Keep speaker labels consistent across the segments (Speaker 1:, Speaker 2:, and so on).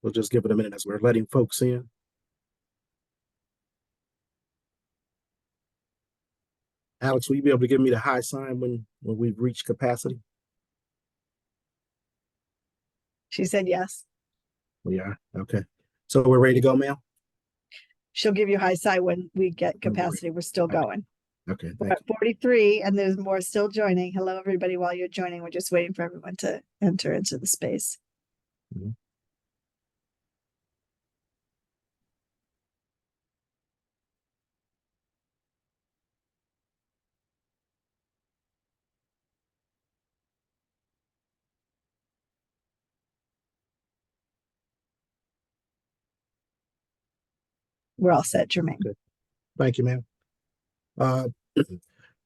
Speaker 1: We'll just give it a minute as we're letting folks in. Alex, will you be able to give me the high sign when we've reached capacity?
Speaker 2: She said yes.
Speaker 1: We are. Okay. So we're ready to go, ma'am?
Speaker 2: She'll give you high sign when we get capacity. We're still going.
Speaker 1: Okay.
Speaker 2: We're at 43 and there's more still joining. Hello, everybody. While you're joining, we're just waiting for everyone to enter into the space.
Speaker 1: Mm-hmm.
Speaker 2: We're all set, Jermaine.
Speaker 1: Good. Thank you, ma'am.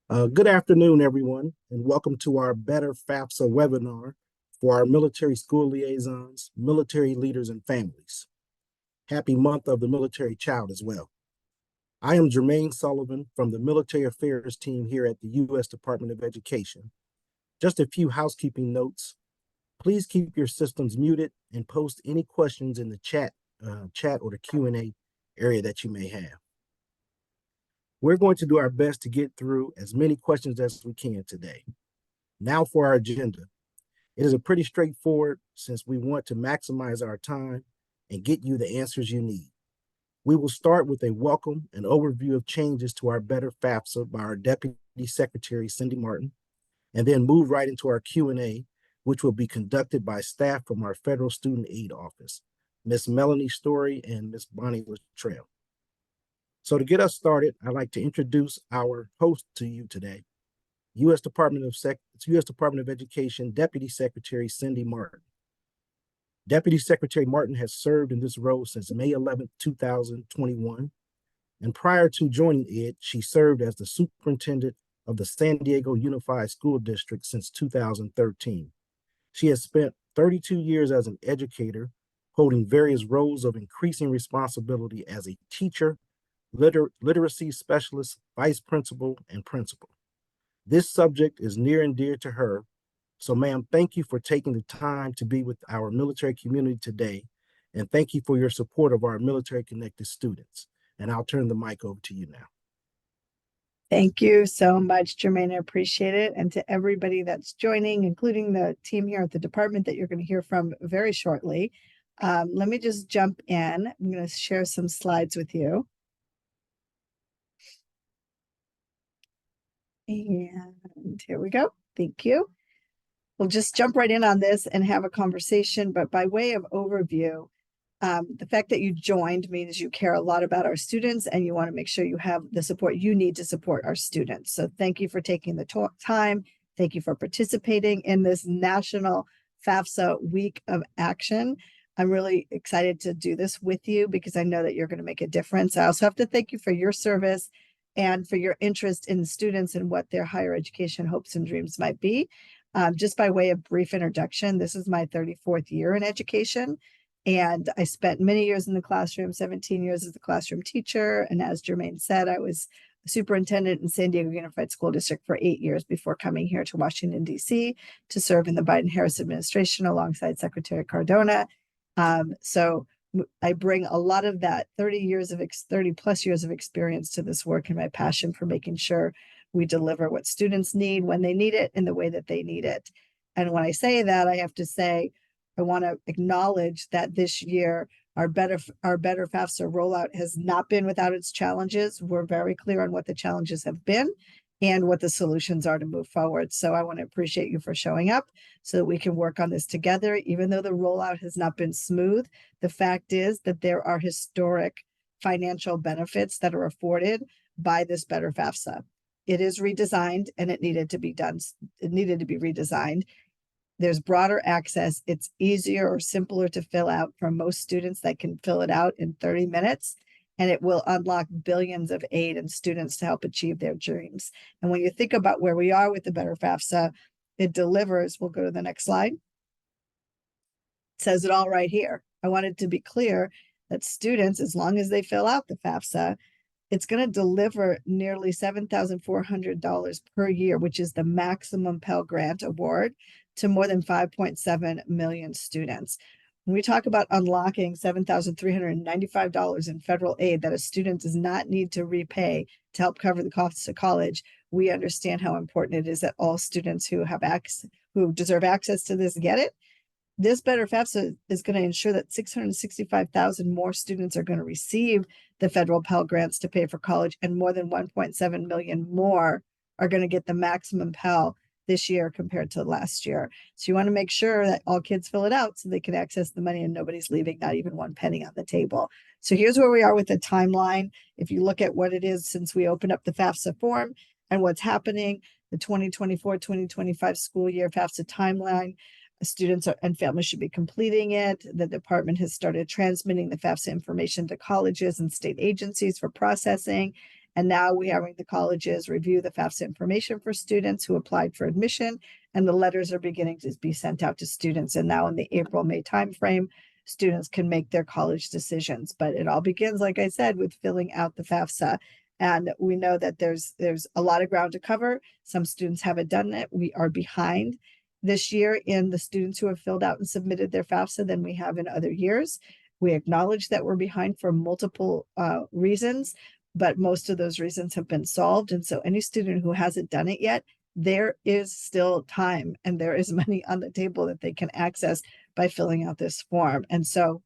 Speaker 1: Good afternoon, everyone, and welcome to our Better FAFSA webinar for our military school liaisons, military leaders, and families. Happy month of the military child as well. I am Jermaine Sullivan from the Military Affairs team here at the U.S. Department of Education. Just a few housekeeping notes. Please keep your systems muted and post any questions in the chat or the Q&A area that you may have. We're going to do our best to get through as many questions as we can today. Now for our agenda. It is a pretty straightforward since we want to maximize our time and get you the answers you need. We will start with a welcome and overview of changes to our Better FAFSA by our Deputy Secretary, Cindy Marten, and then move right into our Q&A, which will be conducted by staff from our Federal Student Aid Office, Ms. Melanie Story and Ms. Bonnie Luttrell. So to get us started, I'd like to introduce our host to you today, U.S. Department of Education Deputy Secretary Cindy Marten. Deputy Secretary Marten has served in this role since May 11, 2021, and prior to joining it, she served as the superintendent of the San Diego Unified School District since 2013. She has spent 32 years as an educator, holding various roles of increasing responsibility as a teacher, literacy specialist, vice principal, and principal. This subject is near and dear to her. So, ma'am, thank you for taking the time to be with our military community today. And thank you for your support of our military connected students. And I'll turn the mic over to you now.
Speaker 2: Thank you so much, Jermaine. I appreciate it. And to everybody that's joining, including the team here at the department that you're going to hear from very shortly. Let me just jump in. I'm going to share some slides with you. And here we go. Thank you. We'll just jump right in on this and have a conversation. But by way of overview, the fact that you joined means you care a lot about our students and you want to make sure you have the support you need to support our students. So thank you for taking the time. Thank you for participating in this National FAFSA Week of Action. I'm really excited to do this with you because I know that you're going to make a difference. I also have to thank you for your service and for your interest in students and what their higher education hopes and dreams might be. Just by way of brief introduction, this is my 34th year in education, and I spent many years in the classroom, 17 years as a classroom teacher, and as Jermaine said, I was a superintendent in San Diego Unified School District for 8 years before coming here to Washington, D.C. to serve in the Biden-Harris administration alongside Secretary Cardona. So I bring a lot of that 30 plus years of experience to this work and my passion for making sure we deliver what students need when they need it in the way that they need it. And when I say that, I have to say, I want to acknowledge that this year, our Better FAFSA rollout has not been without its challenges. We're very clear on what the challenges have been and what the solutions are to move forward. So I want to appreciate you for showing up so that we can work on this together. Even though the rollout has not been smooth, the fact is that there are historic financial benefits that are afforded by this Better FAFSA. It is redesigned and it needed to be done. It needed to be redesigned. There's broader access. It's easier or simpler to fill out for most students that can fill it out in 30 minutes. And it will unlock billions of aid and students to help achieve their dreams. And when you think about where we are with the Better FAFSA, it delivers. We'll go to the next slide. It says it all right here. I wanted to be clear that students, as long as they fill out the FAFSA, it's going to deliver nearly $7,400 per year, which is the maximum Pell Grant award, to more than 5.7 million students. When we talk about unlocking $7,395 in federal aid that a student does not need to repay to help cover the costs of college, we understand how important it is that all students who have access, who deserve access to this, get it. This Better FAFSA is going to ensure that 665,000 more students are going to receive the federal Pell Grants to pay for college, and more than 1.7 million more are going to get the maximum Pell this year compared to last year. So you want to make sure that all kids fill it out so they can access the money and nobody's leaving not even one penny on the table. So here's where we are with the timeline. If you look at what it is since we opened up the FAFSA form and what's happening, the 2024-2025 school year FAFSA timeline, students and families should be completing it. The department has started transmitting the FAFSA information to colleges and state agencies for processing. And now we're having the colleges review the FAFSA information for students who applied for admission, and the letters are beginning to be sent out to students. And now in the April-May timeframe, students can make their college decisions. But it all begins, like I said, with filling out the FAFSA. And we know that there's a lot of ground to cover. Some students haven't done it. We are behind this year in the students who have filled out and submitted their FAFSA than we have in other years. We acknowledge that we're behind for multiple reasons, but most of those reasons have been solved. And so any student who hasn't done it yet, there is still time and there is money on the table that they can access by filling out this form. And so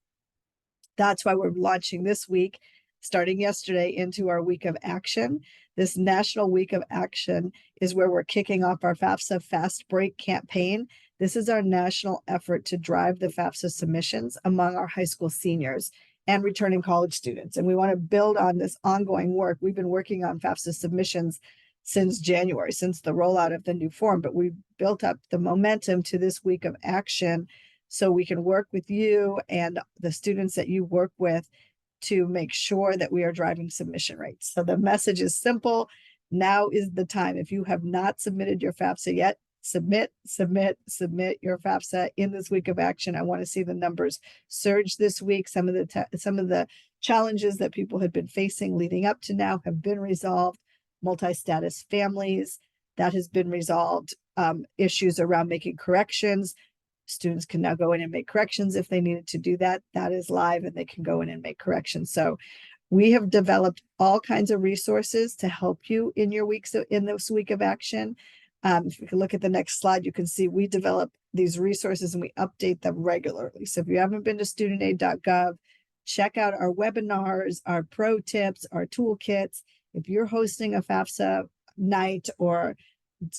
Speaker 2: that's why we're launching this week, starting yesterday, into our week of action. This National Week of Action is where we're kicking off our FAFSA Fast Break campaign. This is our national effort to drive the FAFSA submissions among our high school seniors and returning college students. And we want to build on this ongoing work. We've been working on FAFSA submissions since January, since the rollout of the new form, but we've built up the momentum to this week of action so we can work with you and the students that you work with to make sure that we are driving submission rates. So the message is simple. Now is the time. If you have not submitted your FAFSA yet, submit your FAFSA in this week of action. I want to see the numbers surge this week. Some of the challenges that people had been facing leading up to now have been resolved. Multi-status families, that has been resolved. Issues around making corrections. Students can now go in and make corrections if they needed to do that. That is live and they can go in and make corrections. So we have developed all kinds of resources to help you in your weeks in this week of action. If you can look at the next slide, you can see we develop these resources and we update them regularly. So if you haven't been to studentaid.gov, check out our webinars, our pro tips, our toolkits. If you're hosting a FAFSA night or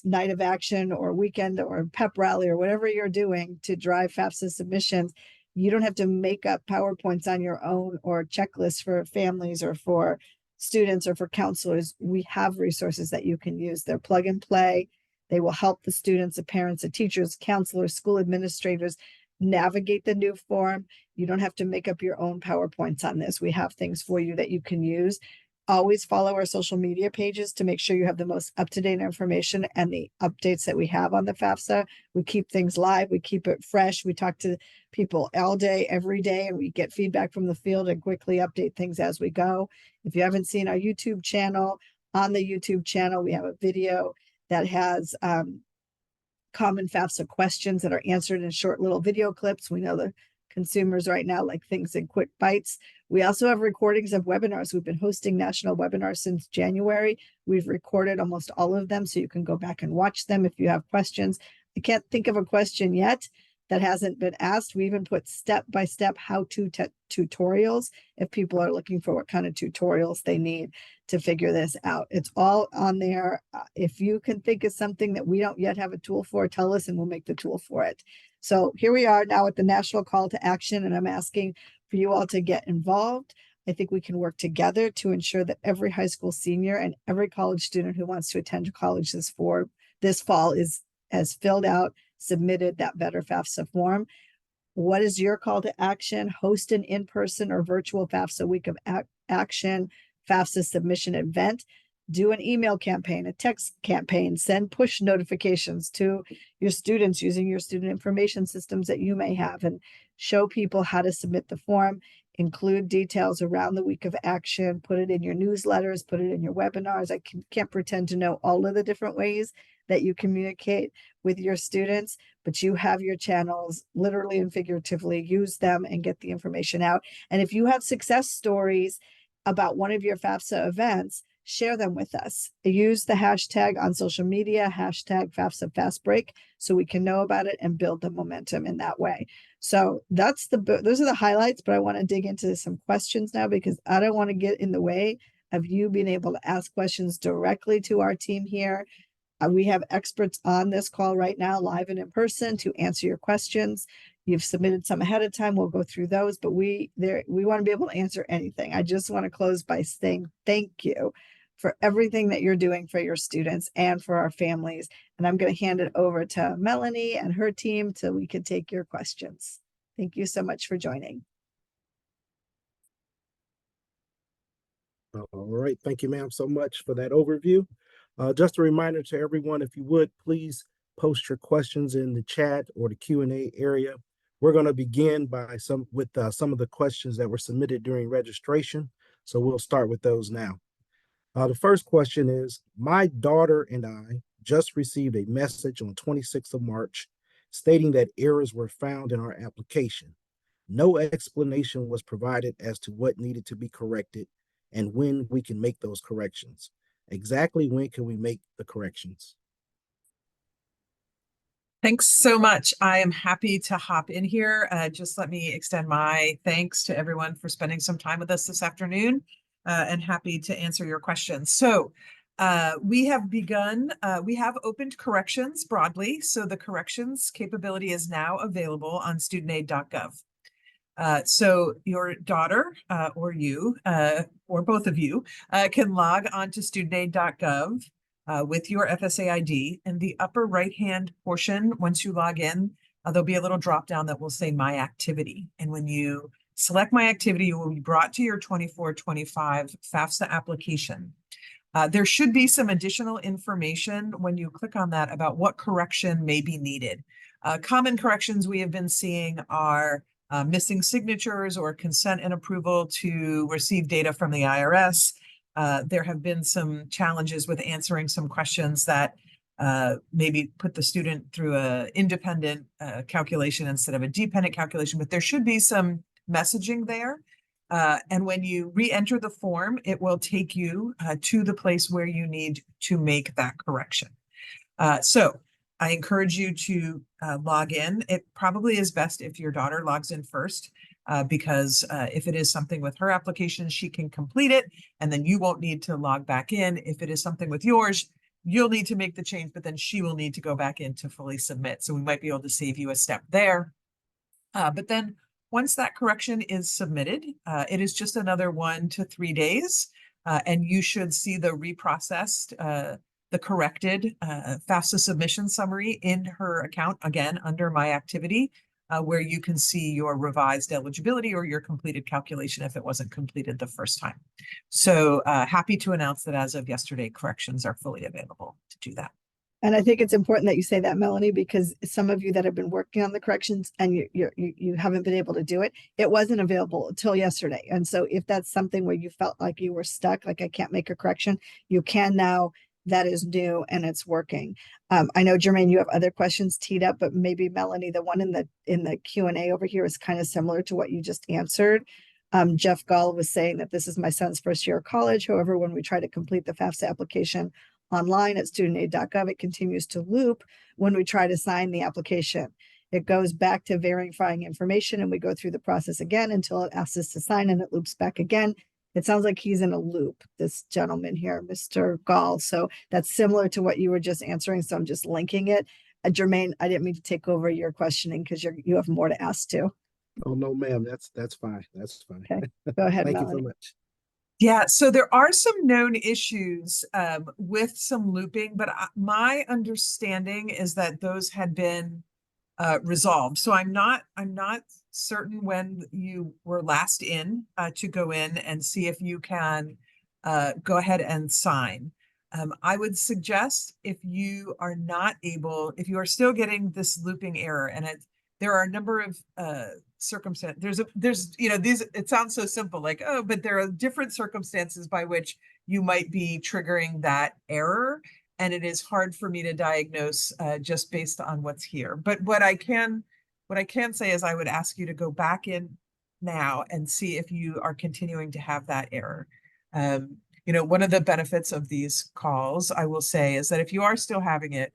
Speaker 2: night of action or weekend or pep rally or whatever you're doing to drive FAFSA submissions, you don't have to make up PowerPoints on your own or checklists for families or for students or for counselors. We have resources that you can use. They're plug and play. They will help the students, the parents, the teachers, counselors, school administrators navigate the new form. You don't have to make up your own PowerPoints on this. We have things for you that you can use. Always follow our social media pages to make sure you have the most up-to-date information and the updates that we have on the FAFSA. We keep things live. We keep it fresh. We talk to people all day, every day, and we get feedback from the field and quickly update things as we go. If you haven't seen our YouTube channel, on the YouTube channel, we have a video that has common FAFSA questions that are answered in short little video clips. We know the consumers right now like things in quick bites. We also have recordings of webinars. We've been hosting national webinars since January. We've recorded almost all of them, so you can go back and watch them if you have questions. I can't think of a question yet that hasn't been asked. We even put step-by-step how-to tutorials if people are looking for what kind of tutorials they need to figure this out. It's all on there. If you can think of something that we don't yet have a tool for, tell us and we'll make the tool for it. So here we are now at the national call to action, and I'm asking for you all to get involved. I think we can work together to ensure that every high school senior and every college student who wants to attend college this fall has filled out, submitted that Better FAFSA form. What is your call to action? Host an in-person or virtual FAFSA week of action, FAFSA submission event. Do an email campaign, a text campaign, send push notifications to your students using your student information systems that you may have, and show people how to submit the form. Include details around the week of action, put it in your newsletters, put it in your webinars. I can't pretend to know all of the different ways, that you communicate with your students, but you have your channels literally and figuratively. Use them and get the information out. And if you have success stories about one of your FAFSA events, share them with us. Use the hashtag on social media, hashtag FAFSA Fast Break, so we can know about it and build the momentum in that way. So those are the highlights, but I want to dig into some questions now because I don't want to get in the way of you being able to ask questions directly to our team here. We have experts on this call right now, live and in person, to answer your questions. You've submitted some ahead of time. We'll go through those, but we want to be able to answer anything. I just want to close by saying thank you for everything that you're doing for your students and for our families. And I'm going to hand it over to Melanie and her team so we can take your questions. Thank you so much for joining.
Speaker 1: All right. Thank you, ma'am, so much for that overview. Just a reminder to everyone, if you would, please post your questions in the chat or the Q&A area. We're going to begin by some of the questions that were submitted during registration. So we'll start with those now. The first question is, my daughter and I just received a message on 26th of March stating that errors were found in our application. No explanation was provided as to what needed to be corrected and when we can make those corrections. Exactly when can we make the corrections?
Speaker 3: Thanks so much. I am happy to hop in here. Just let me extend my thanks to everyone for spending some time with us this afternoon, and happy to answer your questions. So we have opened corrections broadly. So the corrections capability is now available on studentaid.gov. So your daughter or you, or both of you, can log on to studentaid.gov with your FSA ID. In the upper right-hand portion, once you log in, there'll be a little drop-down that will say My Activity. And when you select My Activity, you will be brought to your 24-25 FAFSA application. There should be some additional information when you click on that about what correction may be needed. Common corrections we have been seeing are missing signatures or consent and approval to receive data from the IRS. There have been some challenges with answering some questions that maybe put the student through an independent calculation instead of a dependent calculation, but there should be some messaging there. And when you re-enter the form, it will take you to the place where you need to make that correction. So I encourage you to log in. It probably is best if your daughter logs in first, because if it is something with her application, she can complete it, and then you won't need to log back in. If it is something with yours, you'll need to make the change, but then she will need to go back in to fully submit. So we might be able to save you a step there. But then once that correction is submitted, it is just another 1 to 3 days, and you should see the reprocessed the corrected FAFSA submission summary in her account, again, under My Activity, where you can see your revised eligibility or your completed calculation if it wasn't completed the first time. So happy to announce that as of yesterday, corrections are fully available to do that.
Speaker 2: And I think it's important that you say that, Melanie, because some of you that have been working on the corrections and you haven't been able to do it, it wasn't available until yesterday. And so if that's something where you felt like you were stuck, like I can't make a correction, you can now. That is new and it's working. I know, Jermaine, you have other questions teed up, but maybe Melanie, the one in the Q&A over here is kind of similar to what you just answered. Jeff Gall was saying that this is my son's first year of college. However, when we try to complete the FAFSA application online at studentaid.gov, it continues to loop when we try to sign the application. It goes back to verifying information and we go through the process again until it asks us to sign and it loops back again. It sounds like he's in a loop, this gentleman here, Mr. Gall. So that's similar to what you were just answering. So I'm just linking it. Jermaine, I didn't mean to take over your questioning because you have more to ask too.
Speaker 1: Oh, no, ma'am. That's fine. That's fine.
Speaker 2: Okay, go ahead,
Speaker 1: Thank
Speaker 2: Melanie.
Speaker 1: you so much.
Speaker 3: Yeah, so there are some known issues with some looping, but my understanding is that those had been resolved. So I'm not certain when you were last in to go in and see if you can go ahead and sign. I would suggest if you are not able, if you are still getting this looping error, and there are a number of circumstances. There's these. It sounds so simple, like, oh, but there are different circumstances by which you might be triggering that error. and it is hard for me to diagnose just based on what's here. But what I can say is I would ask you to go back in now and see if you are continuing to have that error. You know, one of the benefits of these calls, I will say, is that if you are still having it,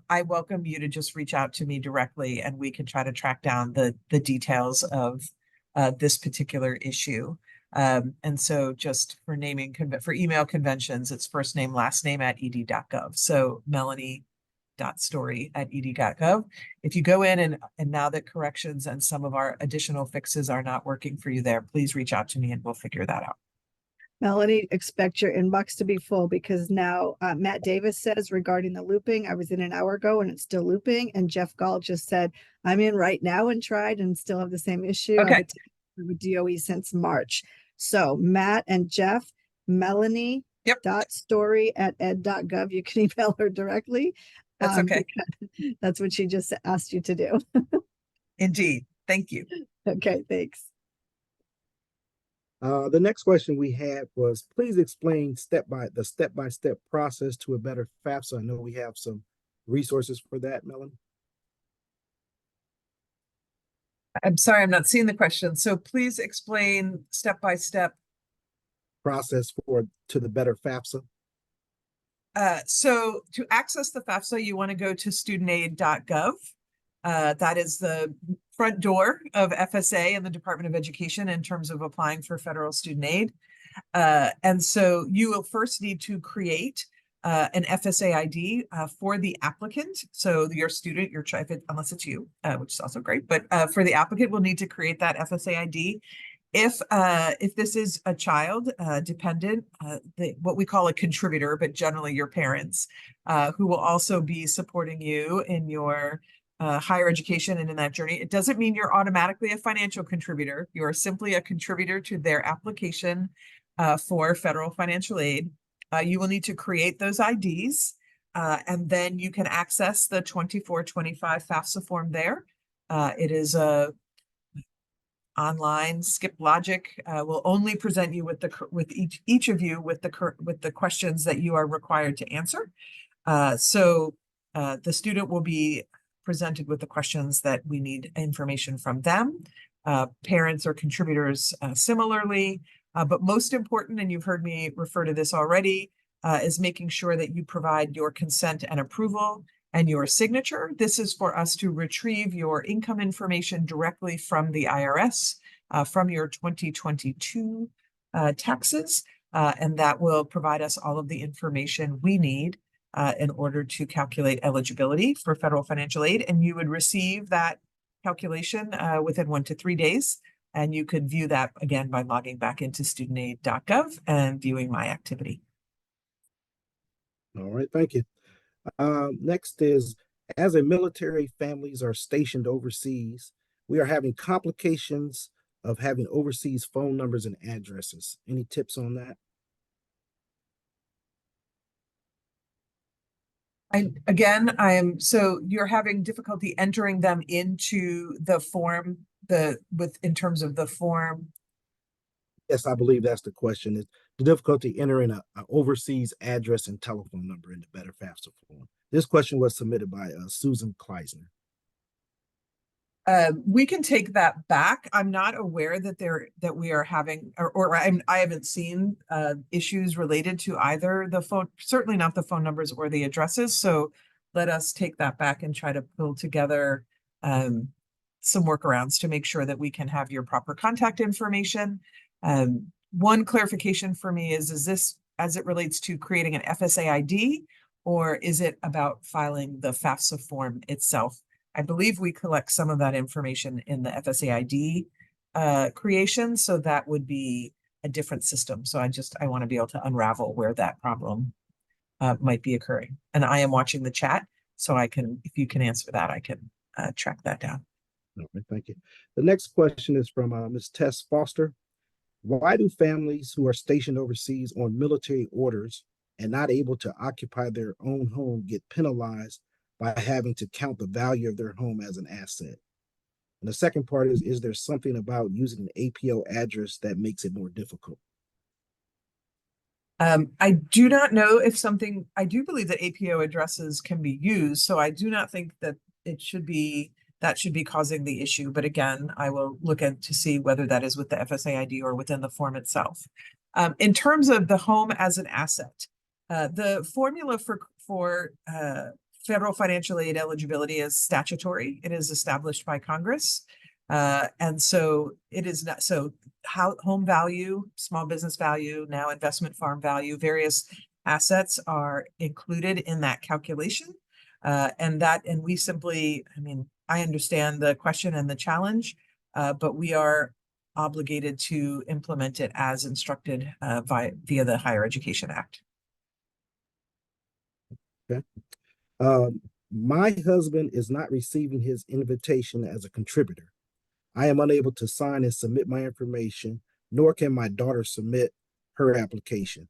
Speaker 3: I welcome you to just reach out to me directly, and we can try to track down the details of this particular issue. And so just for for email conventions, it's first name, last name at ed.gov. So melanie.story@ed.gov. If you go in and now that corrections and some of our additional fixes are not working for you there, please reach out to me and we'll figure that out.
Speaker 2: Melanie, expect your inbox to be full because now Matt Davis says regarding the looping, I was in an hour ago and it's still looping. And Jeff Gall just said, I'm in right now and tried and still have the same issue.
Speaker 3: Okay.
Speaker 2: I've been with DOE since March. So Matt and Jeff, Melanie .story@ed.gov. You can email her directly.
Speaker 3: That's okay.
Speaker 2: That's what she just asked you to do.
Speaker 3: Indeed. Thank you.
Speaker 2: Okay, thanks.
Speaker 1: The next question we had was, please explain the step-by-step process to a better FAFSA. I know we have some resources for that, Melanie.
Speaker 3: I'm sorry, I'm not seeing the question. So please explain step-by-step
Speaker 1: process to the Better FAFSA.
Speaker 3: So to access the FAFSA, you want to go to studentaid.gov. That is the front door of FSA and the Department of Education in terms of applying for federal student aid. And so you will first need to create an FSA ID for the applicant. So your student, your child, unless it's you, which is also great, but for the applicant, we'll need to create that FSA ID. If this is a child dependent, what we call a contributor, but generally your parents, who will also be supporting you in your higher education and in that journey, it doesn't mean you're automatically a financial contributor. You are simply a contributor to their application for federal financial aid. You will need to create those IDs, and then you can access the 2425 FAFSA form there. It is a online. Skip Logic will only present you with each of you with the questions that you are required to answer. So the student will be presented with the questions that we need information from them. Parents or contributors similarly, but most important, and you've heard me refer to this already, is making sure that you provide your consent and approval and your signature. This is for us to retrieve your income information directly from the IRS, from your 2022 taxes, and that will provide us all of the information we need in order to calculate eligibility for federal financial aid. And you would receive that calculation within 1 to 3 days. And you could view that again by logging back into studentaid.gov and viewing my activity.
Speaker 1: All right, thank you. Next is, as a military families are stationed overseas, we are having complications of having overseas phone numbers and addresses. Any tips on that? So you're having difficulty entering them into the form, in terms of the form. Yes, I believe that's the question. Is the difficulty entering an overseas address and telephone number in the Better FAFSA form? This question was submitted by Susan Kleisner.
Speaker 3: We can take that back. I'm not aware that we are having, or I haven't seen issues related to either the phone, certainly not the phone numbers or the addresses. So let us take that back and try to pull together some workarounds to make sure that we can have your proper contact information. One clarification for me is this as it relates to creating an FSA ID, or is it about filing the FAFSA form itself? I believe we collect some of that information in the FSA ID creation, so that would be a different system. So I want to be able to unravel where that problem might be occurring. And I am watching the chat, so if you can answer that, I can track that down.
Speaker 1: All right, thank you. The next question is from Ms. Tess Foster. Why do families who are stationed overseas on military orders and not able to occupy their own home get penalized by having to count the value of their home as an asset? And the second part is there something about using an APO address that makes it more difficult?
Speaker 3: I do not know if something, I do believe that APO addresses can be used, so I do not think that it should be, that should be causing the issue. But again, I will look at to see whether that is with the FSA ID or within the form itself. In terms of the home as an asset, the formula for federal financial aid eligibility is statutory. It is established by Congress. And so it is not, so how home value, small business value, now investment farm value, various assets are included in that calculation. And we simply, I mean, I understand the question and the challenge, but we are obligated to implement it as instructed via the Higher Education Act.
Speaker 1: Okay. My husband is not receiving his invitation as a contributor. I am unable to sign and submit my information, nor can my daughter submit her application.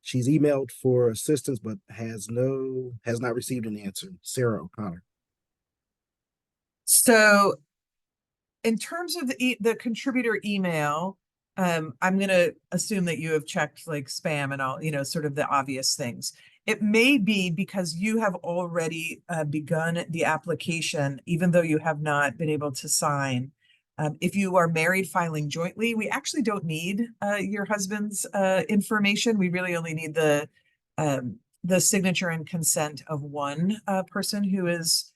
Speaker 1: She's emailed for assistance, but has not received an answer. Sarah O'Connor.
Speaker 3: So in terms of the contributor email, I'm going to assume that you have checked like spam and all, sort of the obvious things. It may be because you have already begun the application, even though you have not been able to sign. If you are married filing jointly, we actually don't need your husband's information. We really only need the signature and consent of one person who is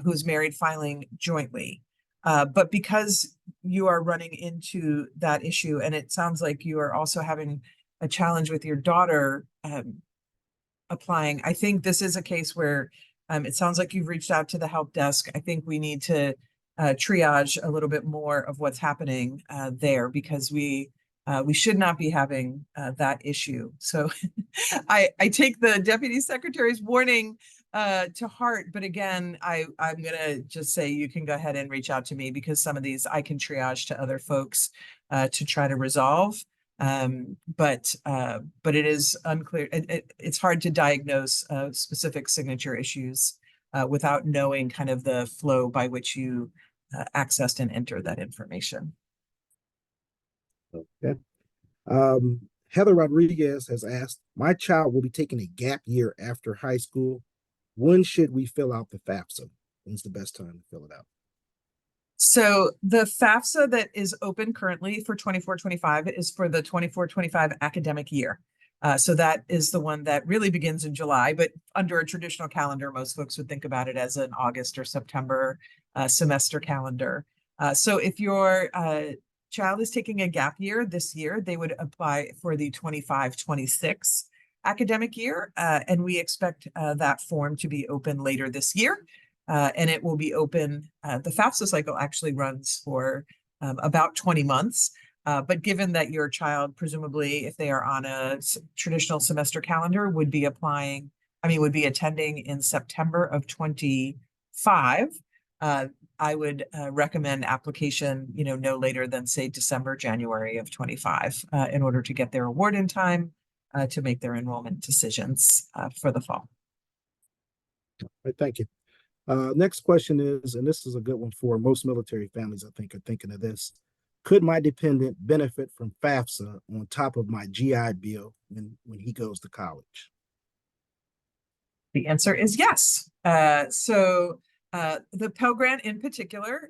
Speaker 3: who's married filing jointly. But because you are running into that issue, and it sounds like you are also having a challenge with your daughter applying, I think this is a case where it sounds like you've reached out to the help desk. I think we need to triage a little bit more of what's happening there, because we should not be having that issue. So I take the Deputy Secretary's warning to heart, but again, I'm gonna just say you can go ahead and reach out to me, because some of these I can triage to other folks to try to resolve. But it is unclear. It's hard to diagnose specific signature issues without knowing kind of the flow by which you accessed and entered that information.
Speaker 1: Okay. Heather Rodriguez has asked, my child will be taking a gap year after high school. When should we fill out the FAFSA? When's the best time to fill it out?
Speaker 3: So the FAFSA that is open currently for 24-25 is for the 24-25 academic year. So that is the one that really begins in July, but under a traditional calendar, most folks would think about it as an August or September semester calendar. So if your child is taking a gap year this year, they would apply for the 25-26 academic year. And we expect that form to be open later this year. And it will be open, the FAFSA cycle actually runs for about 20 months. But given that your child, presumably, if they are on a traditional semester calendar, would be attending in September of 25, I would recommend application, no later than, say, December, January of 25, in order to get their award in time to make their enrollment decisions for the fall.
Speaker 1: All right, thank you. Next question is, and this is a good one for most military families, I think, are thinking of this. Could my dependent benefit from FAFSA on top of my GI Bill when he goes to college?
Speaker 3: The answer is yes. So the Pell Grant in particular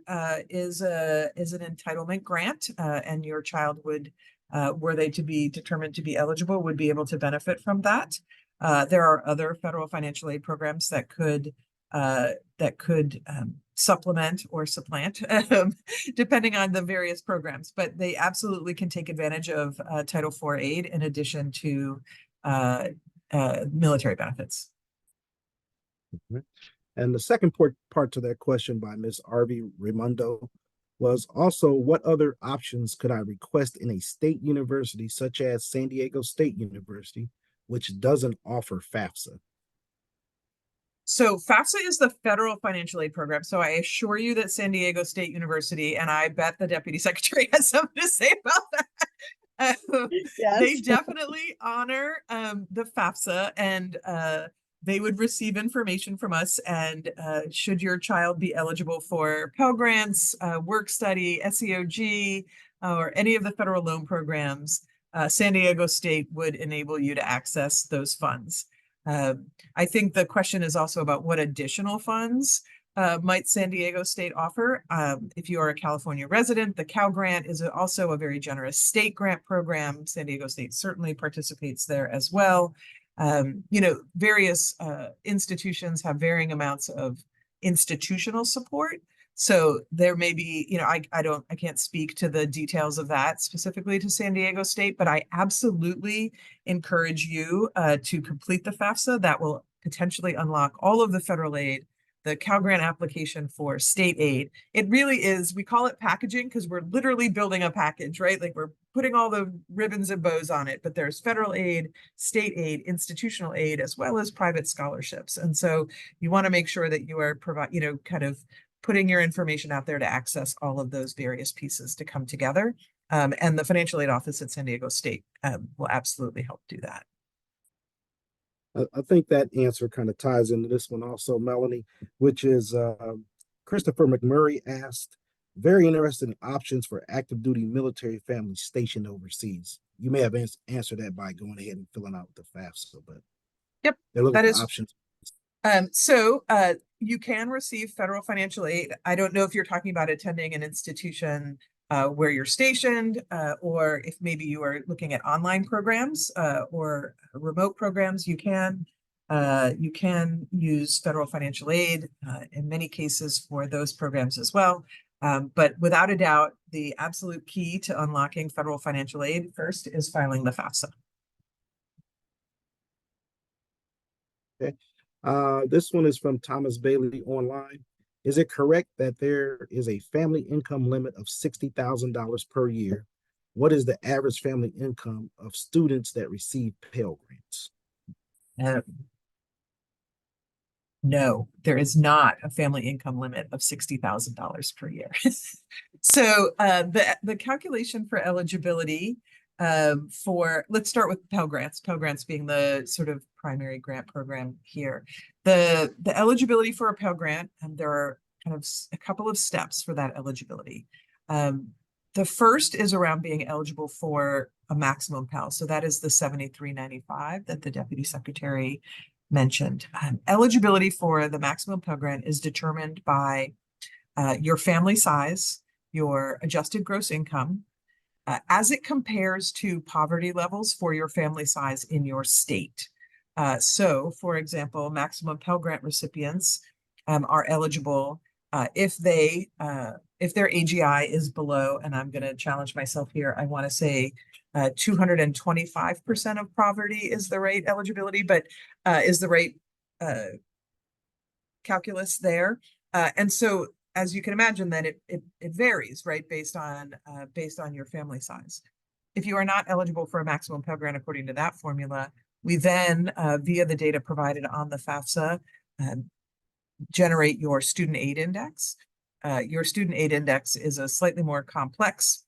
Speaker 3: is an entitlement grant, and your child would, were they to be determined to be eligible, would be able to benefit from that. There are other federal financial aid programs that could supplement or supplant, depending on the various programs, but they absolutely can take advantage of Title IV aid in addition to military benefits.
Speaker 1: Mm-hmm. And the second part to that question by Ms. Arvi Raimondo was also, what other options could I request in a state university such as San Diego State University, which doesn't offer FAFSA?
Speaker 3: So FAFSA is the federal financial aid program. So I assure you that San Diego State University, and I bet the Deputy Secretary has something to say about that.
Speaker 2: Yes.
Speaker 3: They definitely honor the FAFSA, and they would receive information from us. And should your child be eligible for Pell Grants, work study, SEOG, or any of the federal loan programs, San Diego State would enable you to access those funds. I think the question is also about what additional funds might San Diego State offer. If you are a California resident, the Cal Grant is also a very generous state grant program. San Diego State certainly participates there as well. Various institutions have varying amounts of institutional support. So there may be, I can't speak to the details of that specifically to San Diego State, but I absolutely encourage you to complete the FAFSA. That will potentially unlock all of the federal aid, the Cal Grant application for state aid. It really is, we call it packaging because we're literally building a package, right? Like we're putting all the ribbons and bows on it, but there's federal aid, state aid, institutional aid, as well as private scholarships. And so you want to make sure that you are kind of putting your information out there to access all of those various pieces to come together. And the financial aid office at San Diego State will absolutely help do that.
Speaker 1: I think that answer kind of ties into this one also, Melanie, which is Christopher McMurray asked, very interested in options for active duty military families stationed overseas. You may have answered that by going ahead and filling out the FAFSA, but
Speaker 3: yep,
Speaker 1: they're looking
Speaker 3: that
Speaker 1: for
Speaker 3: is
Speaker 1: options.
Speaker 3: So you can receive federal financial aid. I don't know if you're talking about attending an institution where you're stationed, or if maybe you are looking at online programs or remote programs. You can use federal financial aid in many cases for those programs as well. But without a doubt, the absolute key to unlocking federal financial aid first is filing the FAFSA.
Speaker 1: Okay. This one is from Thomas Bailey online. Is it correct that there is a family income limit of $60,000 per year? What is the average family income of students that receive Pell Grants?
Speaker 3: No, there is not a family income limit of $60,000 per year. So the calculation for eligibility let's start with Pell Grants being the sort of primary grant program here. The eligibility for a Pell Grant, and there are kind of a couple of steps for that eligibility. The first is around being eligible for a maximum Pell. So that is the $73.95 that the Deputy Secretary mentioned. Eligibility for the maximum Pell Grant is determined by your family size, your adjusted gross income, as it compares to poverty levels for your family size in your state. So, for example, maximum Pell Grant recipients are eligible if their AGI is below, and I'm going to challenge myself here, I want to say 225% of poverty is the right eligibility, but is the right calculus there. And so, as you can imagine, then it varies, right, based on your family size. If you are not eligible for a maximum Pell Grant according to that formula, we then, via the data provided on the FAFSA, generate your student aid index. Your student aid index is a slightly more complex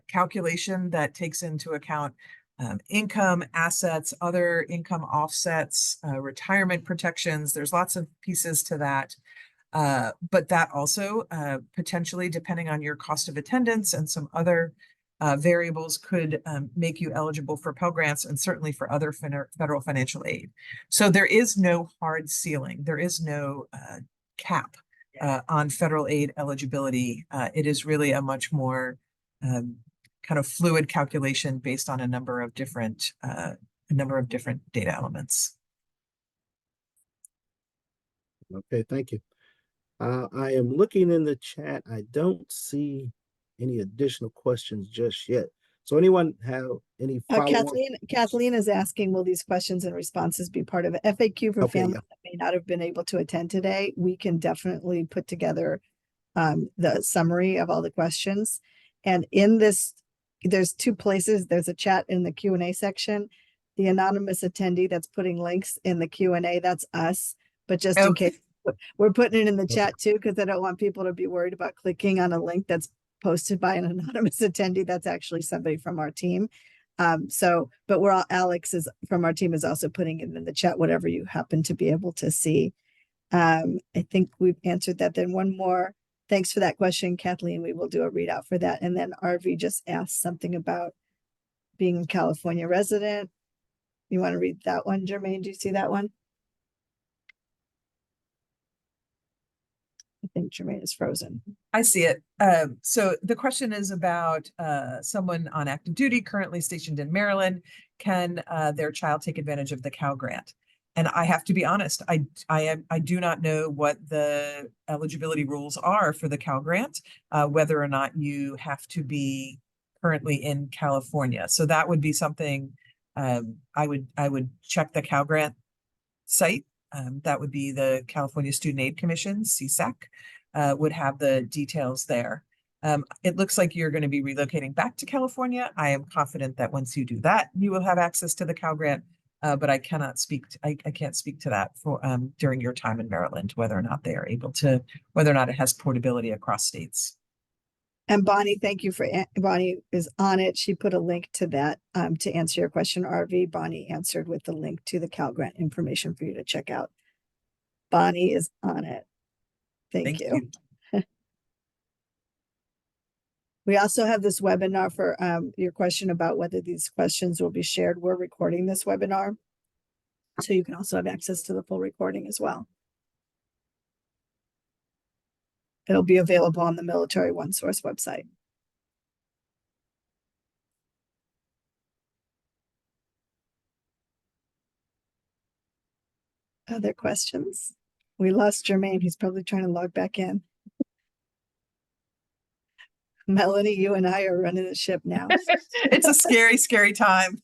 Speaker 3: calculation that takes into account income, assets, other income offsets, retirement protections. There's lots of pieces to that. But that also potentially, depending on your cost of attendance and some other variables, could make you eligible for Pell Grants and certainly for other federal financial aid. So there is no hard ceiling. There is no cap on federal aid eligibility. It is really a much more kind of fluid calculation based on a number of different data elements.
Speaker 1: Okay, thank you. I am looking in the chat. I don't see any additional questions just yet. So anyone have any follow-up?
Speaker 2: Kathleen is asking, will these questions and responses be part of an FAQ for families that may not have been able to attend today? We can definitely put together the summary of all the questions. And in this, there's two places. There's a chat in the Q&A section. The anonymous attendee that's putting links in the Q&A, that's us. But just in case, we're putting it in the chat too, because I don't want people to be worried about clicking on a link that's posted by an anonymous attendee. That's actually somebody from our team. But Alex is from our team is also putting it in the chat, whatever you happen to be able to see. I think we've answered that. Then one more. Thanks for that question, Kathleen. We will do a readout for that. And then RV just asked something about being a California resident. You want to read that one, Jermaine? Do you see that one? I think Jermaine is frozen.
Speaker 3: I see it. So the question is about someone on active duty currently stationed in Maryland. Can their child take advantage of the Cal Grant? And I have to be honest, I do not know what the eligibility rules are for the Cal Grant, whether or not you have to be currently in California. So that would be something I would check the Cal Grant site. That would be the California Student Aid Commission, CSAC, would have the details there. It looks like you're going to be relocating back to California. I am confident that once you do that, you will have access to the Cal Grant, but I cannot speak, I can't speak to that for during your time in Maryland, whether or not they are able to, whether or not it has portability across states.
Speaker 2: And Bonnie, thank you for, Bonnie is on it. She put a link to that to answer your question, RV. Bonnie answered with the link to the Cal Grant information for you to check out. Bonnie is on it. Thank you. We also have this webinar for your question about whether these questions will be shared. We're recording this webinar, so you can also have access to the full recording as well. It'll be available on the Military OneSource website. Other questions? We lost Jermaine. He's probably trying to log back in. Melanie, you and I are running the ship now.
Speaker 3: It's a scary, scary time.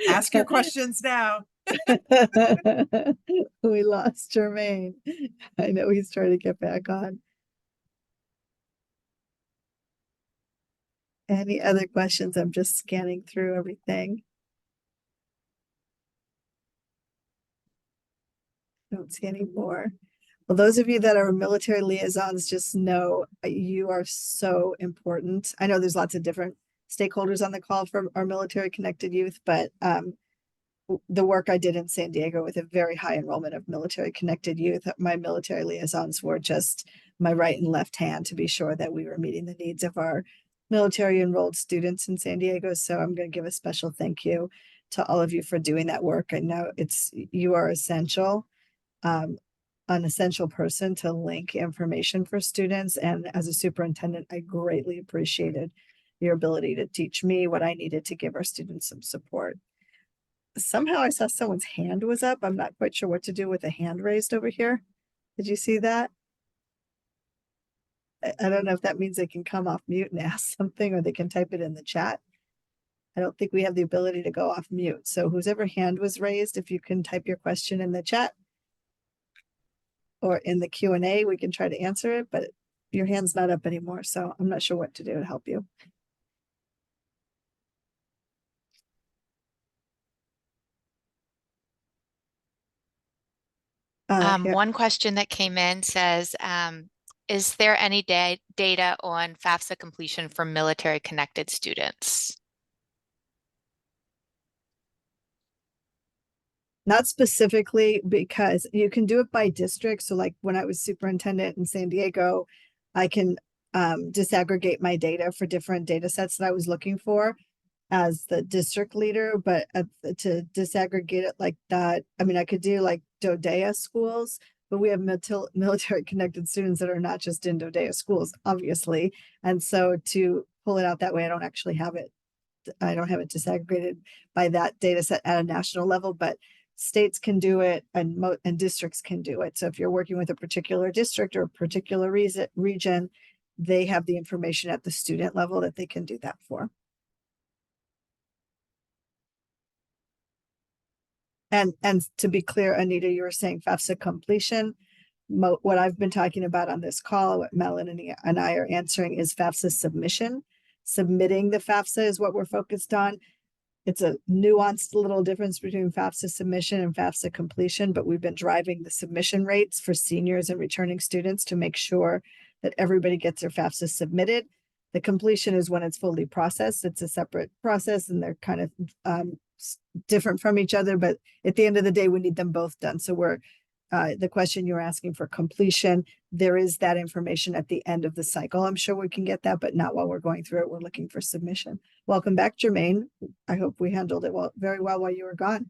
Speaker 3: Ask your questions now.
Speaker 2: We lost Jermaine. I know he's trying to get back on. Any other questions? I'm just scanning through everything. Don't see any more. Well, those of you that are military liaisons, just know you are so important. I know there's lots of different stakeholders on the call for our military connected youth, but the work I did in San Diego with a very high enrollment of military connected youth, my military liaisons were just my right and left hand to be sure that we were meeting the needs of our military enrolled students in San Diego. So I'm going to give a special thank you to all of you for doing that work. I know you are essential, an essential person to link information for students. And as a superintendent, I greatly appreciated your ability to teach me what I needed to give our students some support. Somehow I saw someone's hand was up. I'm not quite sure what to do with a hand raised over here. Did you see that? I don't know if that means they can come off mute and ask something, or they can type it in the chat. I don't think we have the ability to go off mute. So whoever hand was raised, if you can type your question in the chat or in the Q&A, we can try to answer it, but your hand's not up anymore. So I'm not sure what to do to help you.
Speaker 4: One question that came in says, is there any data on FAFSA completion for military connected students?
Speaker 2: Not specifically, because you can do it by district. So like when I was superintendent in San Diego, I can disaggregate my data for different data sets that I was looking for as the district leader, but to disaggregate it like that, I mean, I could do like DODEA schools, but we have military connected students that are not just in DODEA schools, obviously. And so to pull it out that way, I don't actually have it. I don't have it disaggregated by that data set at a national level, but states can do it and districts can do it. So if you're working with a particular district or a particular region, they have the information at the student level that they can do that for. And to be clear, Anita, you were saying FAFSA completion. What I've been talking about on this call, what Melanie and I are answering, is FAFSA submission. Submitting the FAFSA is what we're focused on. It's a nuanced little difference between FAFSA submission and FAFSA completion, but we've been driving the submission rates for seniors and returning students to make sure that everybody gets their FAFSA submitted. The completion is when it's fully processed. It's a separate process and they're kind of different from each other, but at the end of the day, we need them both done. So we're the question you were asking for completion, there is that information at the end of the cycle. I'm sure we can get that, but not while we're going through it. We're looking for submission. Welcome back, Jermaine. I hope we handled it very well while you were gone.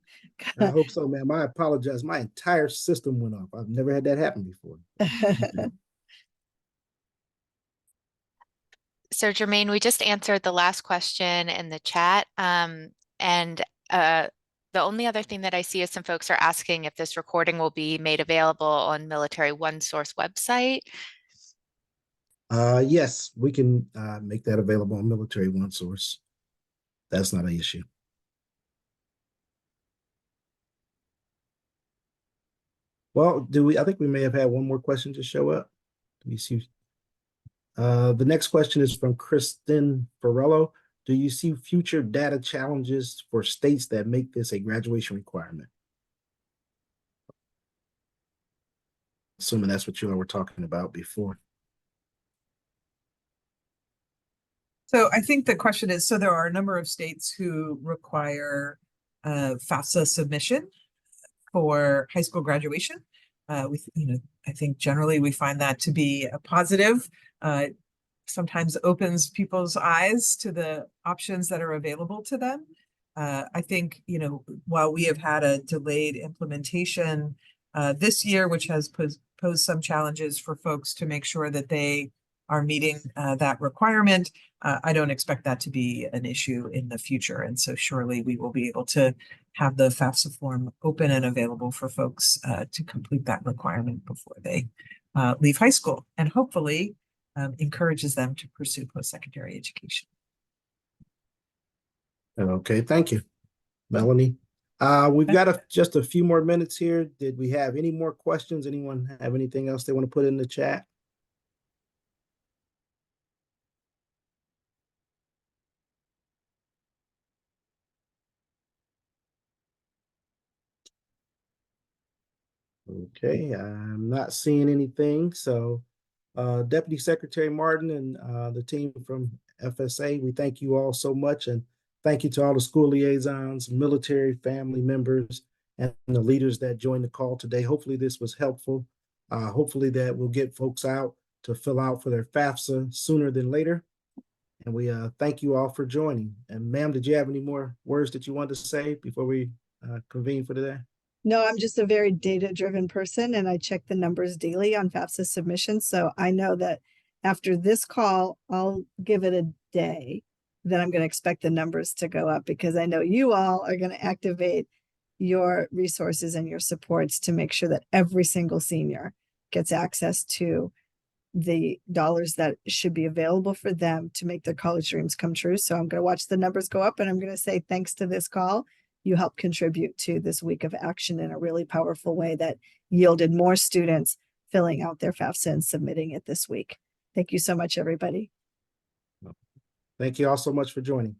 Speaker 1: I hope so, ma'am. I apologize. My entire system went off. I've never had that happen before.
Speaker 4: So Jermaine, we just answered the last question in the chat. The only other thing that I see is some folks are asking if this recording will be made available on Military OneSource website.
Speaker 1: Yes, we can make that available on Military OneSource. That's not an issue. Well, I think we may have had one more question to show up. Let me see. The next question is from Kristen Farello. Do you see future data challenges for states that make this a graduation requirement? Assuming that's what you all were talking about before.
Speaker 3: So I think the question is, so there are a number of states who require FAFSA submission for high school graduation. I think generally we find that to be a positive. Sometimes opens people's eyes to the options that are available to them. I think, while we have had a delayed implementation this year, which has posed some challenges for folks to make sure that they are meeting that requirement, I don't expect that to be an issue in the future. And so surely we will be able to have the FAFSA form open and available for folks to complete that requirement before they leave high school, and hopefully encourages them to pursue post-secondary education.
Speaker 1: Okay, thank you, Melanie. We've got just a few more minutes here. Did we have any more questions? Anyone have anything else they want to put in the chat? Okay, I'm not seeing anything. So Deputy Secretary Martin and the team from FSA, we thank you all so much. And thank you to all the school liaisons, military family members, and the leaders that joined the call today. Hopefully this was helpful. Hopefully that will get folks out to fill out for their FAFSA sooner than later. And we thank you all for joining. And ma'am, did you have any more words that you wanted to say before we convene for today?
Speaker 2: No, I'm just a very data-driven person, and I check the numbers daily on FAFSA submissions. So I know that after this call, I'll give it a day, then I'm going to expect the numbers to go up, because I know you all are going to activate your resources and your supports to make sure that every single senior gets access to the dollars that should be available for them to make their college dreams come true. So I'm going to watch the numbers go up, and I'm going to say, thanks to this call, you helped contribute to this week of action in a really powerful way that yielded more students filling out their FAFSA and submitting it this week. Thank you so much, everybody.
Speaker 1: Thank you all so much for joining.